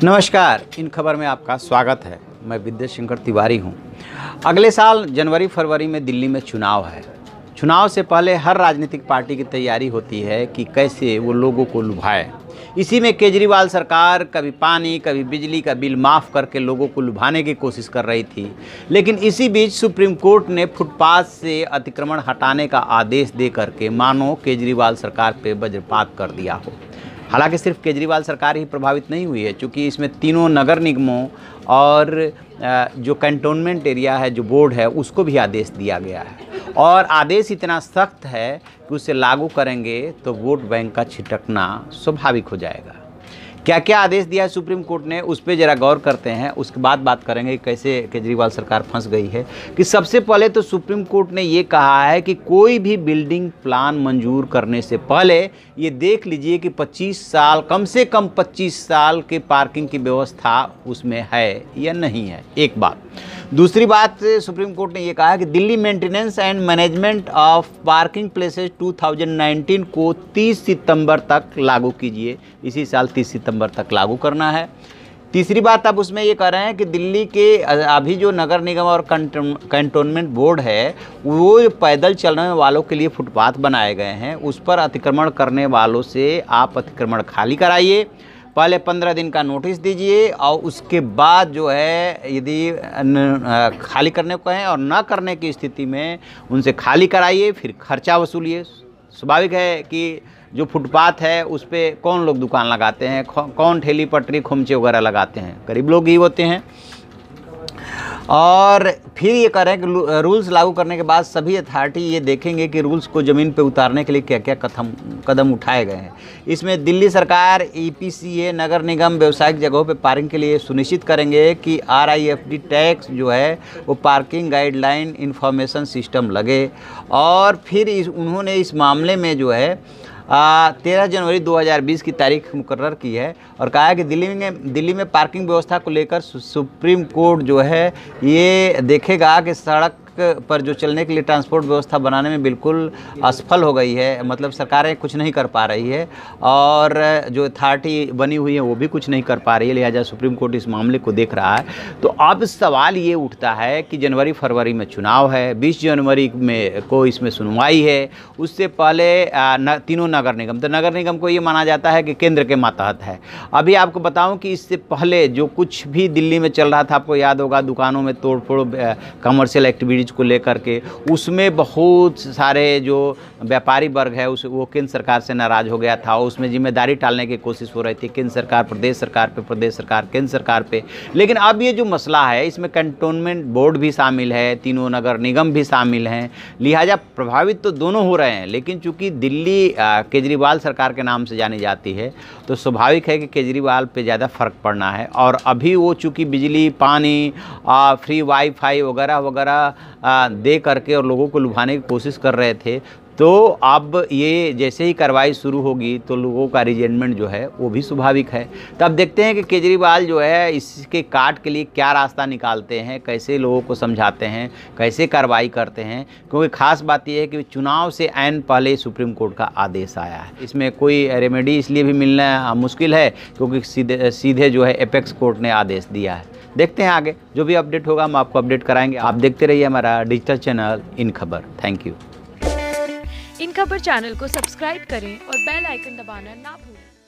नमस्कार, इन खबर में आपका स्वागत है। मैं विद्या शंकर तिवारी हूं। अगले साल जनवरी फरवरी में दिल्ली में चुनाव है। चुनाव से पहले हर राजनीतिक पार्टी की तैयारी होती है कि कैसे वो लोगों को लुभाए। इसी में केजरीवाल सरकार कभी पानी कभी बिजली का बिल माफ़ करके लोगों को लुभाने की कोशिश कर रही थी। लेकिन इसी बीच सुप्रीम कोर्ट ने फुटपाथ से अतिक्रमण हटाने का आदेश दे करके मानो केजरीवाल सरकार पे वज्रपात कर दिया हो। हालांकि सिर्फ केजरीवाल सरकार ही प्रभावित नहीं हुई है, क्योंकि इसमें तीनों नगर निगमों और जो कैंटोनमेंट एरिया है, जो बोर्ड है, उसको भी आदेश दिया गया है। और आदेश इतना सख्त है कि उसे लागू करेंगे तो वोट बैंक का छिटकना स्वाभाविक हो जाएगा। क्या क्या आदेश दिया है सुप्रीम कोर्ट ने, उस पर ज़रा गौर करते हैं। उसके बाद बात करेंगे कैसे केजरीवाल सरकार फंस गई है। कि सबसे पहले तो सुप्रीम कोर्ट ने ये कहा है कि कोई भी बिल्डिंग प्लान मंजूर करने से पहले ये देख लीजिए कि 25 साल, कम से कम 25 साल के पार्किंग की व्यवस्था उसमें है या नहीं है, एक बात। दूसरी बात, सुप्रीम कोर्ट ने ये कहा है कि Delhi maintenance and management of parking places 2019 को 30 सितंबर तक लागू कीजिए। इसी साल 30 सितंबर तक लागू करना है। तीसरी बात, अब उसमें ये कह रहे हैं कि दिल्ली के अभी जो नगर निगम और कैंटोनमेंट बोर्ड है, वो पैदल चलने वालों के लिए फुटपाथ बनाए गए हैं। उस पर अतिक्रमण करने वालों से आप अतिक्रमण खाली कराइए। पहले 15 दिन का नोटिस दीजिए और उसके बाद जो है यदि खाली करने को है और ना करने की स्थिति में उनसे खाली कराइए, फिर खर्चा वसूलिए। स्वाभाविक है कि जो फुटपाथ है उस पर कौन लोग दुकान लगाते हैं, कौन ठेली पटरी खोमचे वगैरह लगाते हैं, गरीब लोग ही होते हैं। और फिर ये कह रहे हैं कि रूल्स लागू करने के बाद सभी अथॉरिटी ये देखेंगे कि रूल्स को ज़मीन पे उतारने के लिए क्या क्या कदम उठाए गए हैं। इसमें दिल्ली सरकार, EPCA, नगर निगम व्यावसायिक जगहों पे पार्किंग के लिए सुनिश्चित करेंगे कि RIFD टैक्स जो है वो पार्किंग गाइडलाइन इंफॉर्मेशन सिस्टम लगे। और फिर उन्होंने इस मामले में जो है 13 जनवरी 2020 की तारीख मुकर्रर की है और कहा है कि दिल्ली में पार्किंग व्यवस्था को लेकर सुप्रीम कोर्ट जो है ये देखेगा कि सड़क पर जो चलने के लिए ट्रांसपोर्ट व्यवस्था बनाने में बिल्कुल असफल हो गई है। मतलब सरकारें कुछ नहीं कर पा रही है और जो अथॉरिटी बनी हुई है वो भी कुछ नहीं कर पा रही है, लिहाजा सुप्रीम कोर्ट इस मामले को देख रहा है। तो अब सवाल ये उठता है कि जनवरी फरवरी में चुनाव है, 20 जनवरी में को इसमें सुनवाई है। उससे पहले तीनों नगर निगम, तो नगर निगम को ये माना जाता है कि केंद्र के मातहत है। अभी आपको बताऊँ कि इससे पहले जो कुछ भी दिल्ली में चल रहा था, आपको याद होगा, दुकानों में तोड़ फोड़, कमर्शियल एक्टिविटीज़ को लेकर के, उसमें बहुत सारे जो व्यापारी वर्ग है वो केंद्र सरकार से नाराज़ हो गया था। उसमें जिम्मेदारी टालने की कोशिश हो रही थी, केंद्र सरकार प्रदेश सरकार पे, प्रदेश सरकार केंद्र सरकार पे। लेकिन अब ये जो मसला है, इसमें कैंटोनमेंट बोर्ड भी शामिल है, तीनों नगर निगम भी शामिल हैं, लिहाजा प्रभावित तो दोनों हो रहे हैं। लेकिन चूंकि दिल्ली केजरीवाल सरकार के नाम से जानी जाती है तो स्वाभाविक है कि केजरीवाल पे ज़्यादा फ़र्क पड़ना है। और अभी वो चूँकि बिजली, पानी, फ्री वाईफाई वगैरह वगैरह दे करके और लोगों को लुभाने की कोशिश कर रहे थे, तो अब ये जैसे ही कार्रवाई शुरू होगी तो लोगों का रिजेंटमेंट जो है वो भी स्वाभाविक है। तो अब देखते हैं कि केजरीवाल जो है इसके काट के लिए क्या रास्ता निकालते हैं, कैसे लोगों को समझाते हैं, कैसे कार्रवाई करते हैं। क्योंकि ख़ास बात यह है कि चुनाव से ऐन पहले सुप्रीम कोर्ट का आदेश आया है। इसमें कोई रेमेडी इसलिए भी मिलना मुश्किल है क्योंकि सीधे जो है एपेक्स कोर्ट ने आदेश दिया है। देखते हैं आगे जो भी अपडेट होगा हम आपको अपडेट कराएंगे। आप देखते रहिए हमारा डिजिटल चैनल इन खबर। Thank you. इन खबर चैनल को सब्सक्राइब करें और बेल आइकन दबाना ना भूलें।